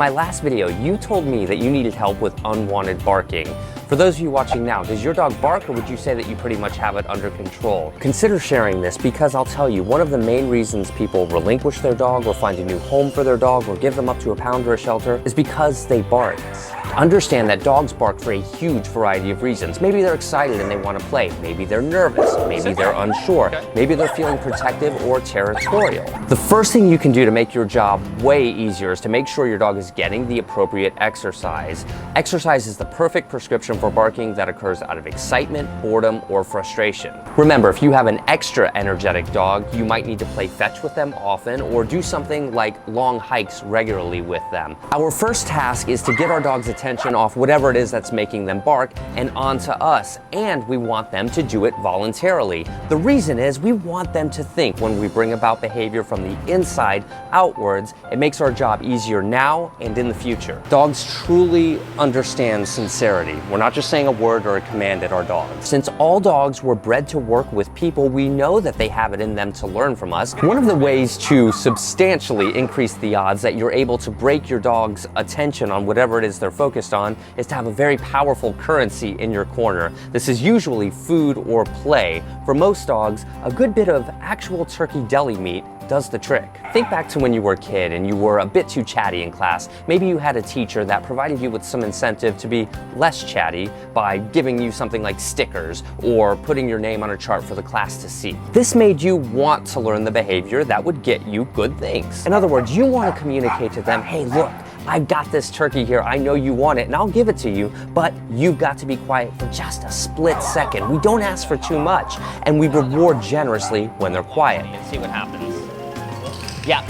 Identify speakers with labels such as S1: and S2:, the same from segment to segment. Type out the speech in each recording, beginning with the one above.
S1: my last video, you told me that you needed help with unwanted barking. For those of you watching now, does your dog bark, or would you say that you pretty much have it under control? Consider sharing this, because I'll tell you, one of the main reasons people relinquish their dog or find a new home for their dog or give them up to a pound or a shelter is because they bark. Understand that dogs bark for a huge variety of reasons. Maybe they're excited and they want to play. Maybe they're nervous. Maybe they're unsure. Maybe they're feeling protective or territorial. The first thing you can do to make your job way easier is to make sure your dog is getting the appropriate exercise. Exercise is the perfect prescription for barking that occurs out of excitement, boredom, or frustration. Remember, if you have an extra energetic dog, you might need to play fetch with them often or do something like long hikes regularly with them. Our first task is to get our dog's attention off whatever it is that's making them bark and onto us, and we want them to do it voluntarily. The reason is we want them to think when we bring about behavior from the inside outwards. It makes our job easier now and in the future. Dogs truly understand sincerity. We're not just saying a word or a command at our dogs. Since all dogs were bred to work with people, we know that they have it in them to learn from us. One of the ways to substantially increase the odds that you're able to break your dog's attention on whatever it is they're focused on is to have a very powerful currency in your corner. This is usually food or play. For most dogs, a good bit of actual turkey deli meat does the trick. Think back to when you were a kid and you were a bit too chatty in class. Maybe you had a teacher that provided you with some incentive to be less chatty by giving you something like stickers or putting your name on a chart for the class to see. This made you want to learn the behavior that would get you good things. In other words, you want to communicate to them, hey, look, I've got this turkey here, I know you want it, and I'll give it to you, but you've got to be quiet for just a split second. We don't ask for too much, and we reward generously when they're quiet. And see what happens. Yeah.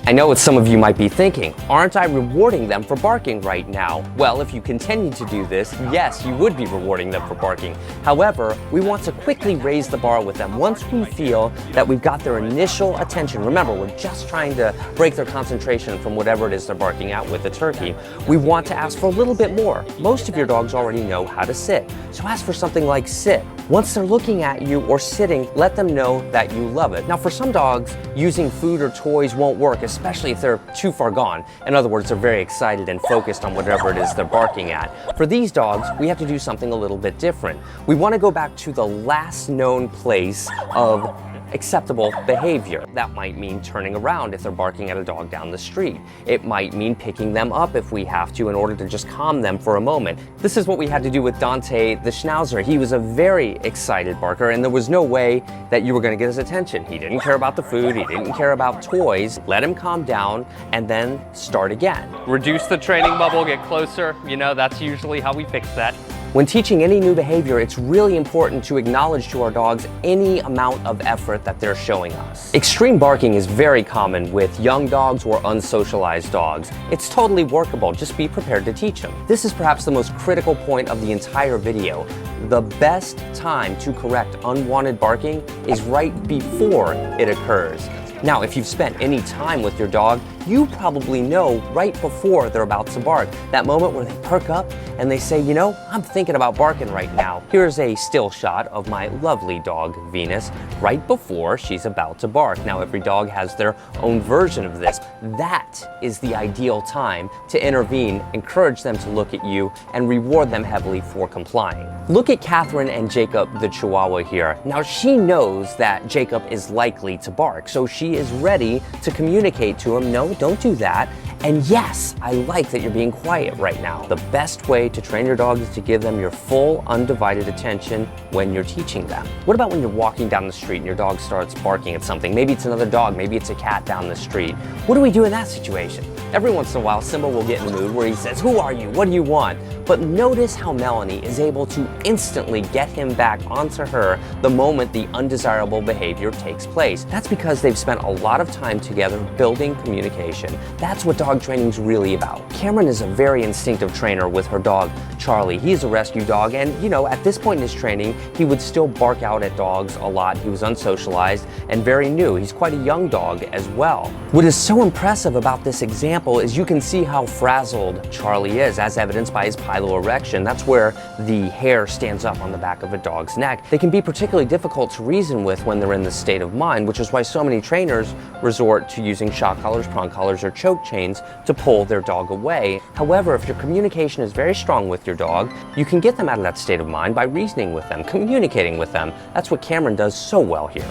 S1: I know what some of you might be thinking. Aren't I rewarding them for barking right now? Well, if you continue to do this, yes, you would be rewarding them for barking. However, we want to quickly raise the bar with them once we feel that we've got their initial attention. Remember, we're just trying to break their concentration from whatever it is they're barking at with the turkey. We want to ask for a little bit more. Most of your dogs already know how to sit, so ask for something like sit. Once they're looking at you or sitting, let them know that you love it. Now, for some dogs, using food or toys won't work, especially if they're too far gone. In other words, they're very excited and focused on whatever it is they're barking at. For these dogs, we have to do something a little bit different. We want to go back to the last known place of acceptable behavior. That might mean turning around if they're barking at a dog down the street. It might mean picking them up if we have to in order to just calm them for a moment. This is what we had to do with Dante the Schnauzer. He was a very excited barker, and there was no way that you were going to get his attention. He didn't care about the food, he didn't care about toys. Let him calm down and then start again. Reduce the training bubble, get closer. You know, that's usually how we fix that. When teaching any new behavior, it's really important to acknowledge to our dogs any amount of effort that they're showing us. Extreme barking is very common with young dogs or unsocialized dogs. It's totally workable, just be prepared to teach them. This is perhaps the most critical point of the entire video. The best time to correct unwanted barking is right before it occurs. Now, if you've spent any time with your dog, you probably know right before they're about to bark, that moment where they perk up and they say, you know, I'm thinking about barking right now. Here's a still shot of my lovely dog, Venus, right before she's about to bark. Now, every dog has their own version of this. That is the ideal time to intervene, encourage them to look at you, and reward them heavily for complying. Look at Catherine and Jacob the Chihuahua here. Now, she knows that Jacob is likely to bark, so she is ready to communicate to him, no, don't do that. And yes, I like that you're being quiet right now. The best way to train your dog is to give them your full, undivided attention when you're teaching them. What about when you're walking down the street and your dog starts barking at something? Maybe it's another dog, maybe it's a cat down the street. What do we do in that situation? Every once in a while, Simba will get in the mood where he says, who are you? What do you want? But notice how Melanie is able to instantly get him back onto her the moment the undesirable behavior takes place. That's because they've spent a lot of time together building communication. That's what dog training is really about. Cameron is a very instinctive trainer with her dog, Charlie. He's a rescue dog, and you know, at this point in his training, he would still bark out at dogs a lot. He was unsocialized and very new. He's quite a young dog as well. What is so impressive about this example is you can see how frazzled Charlie is, as evidenced by his piloerection. That's where the hair stands up on the back of a dog's neck. They can be particularly difficult to reason with when they're in this state of mind, which is why so many trainers resort to using shock collars, prong collars, or choke chains commands to pull their dog away. However, if your communication is very strong with your dog, you can get them out of that state of mind by reasoning with them, communicating with them. That's what Cameron does so well here.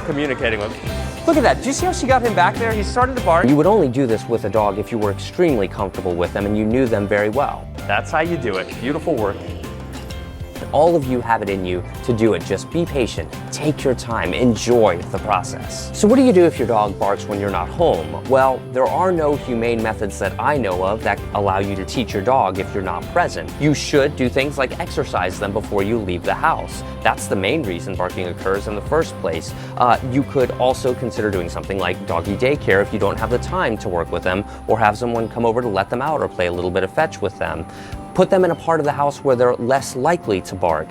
S1: Communicating with them. Look at that. Do you see how she got him back there? He started to bark. You would only do this with a dog if you were extremely comfortable with them and you knew them very well. That's how you do it. Beautiful work. All of you have it in you to do it. Just be patient, take your time, enjoy the process. So what do you do if your dog barks when you're not home? Well, there are no humane methods that I know of that allow you to teach your dog if you're not present. You should do things like exercise them before you leave the house. That's the main reason barking occurs in the first place. You could also consider doing something like doggy daycare if you don't have the time to work with them, or have someone come over to let them out or play a little bit of fetch with them. Put them in a part of the house where they're less likely to bark.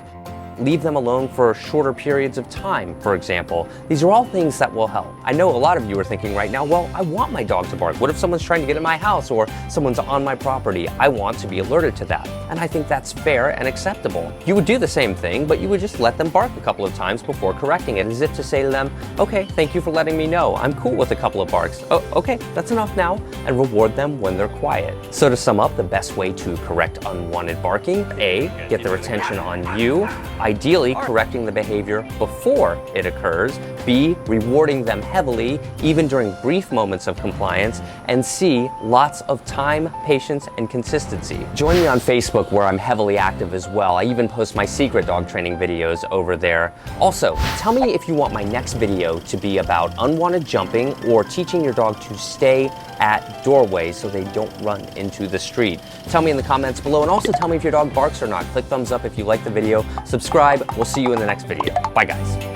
S1: Leave them alone for shorter periods of time, for example. These are all things that will help. I know a lot of you are thinking right now, well, I want my dog to bark. What if someone's trying to get in my house or someone's on my property? I want to be alerted to that. And I think that's fair and acceptable. You would do the same thing, but you would just let them bark a couple of times before correcting it, as if to say to them, okay, thank you for letting me know. I'm cool with a couple of barks. Oh, okay, that's enough now, and reward them when they're quiet. So to sum up, the best way to correct unwanted barking: A, get their attention on you, ideally correcting the behavior before it occurs; B, rewarding them heavily, even during brief moments of compliance; and C, lots of time, patience, and consistency. Join me on Facebook, where I'm heavily active as well. I even post my secret dog training videos over there. Also, tell me if you want my next video to be about unwanted jumping or teaching your dog to stay at doorways so they don't run into the street. Tell me in the comments below, and also tell me if your dog barks or not. Click thumbs up if you like the video, subscribe. We'll see you in the next video. Bye guys.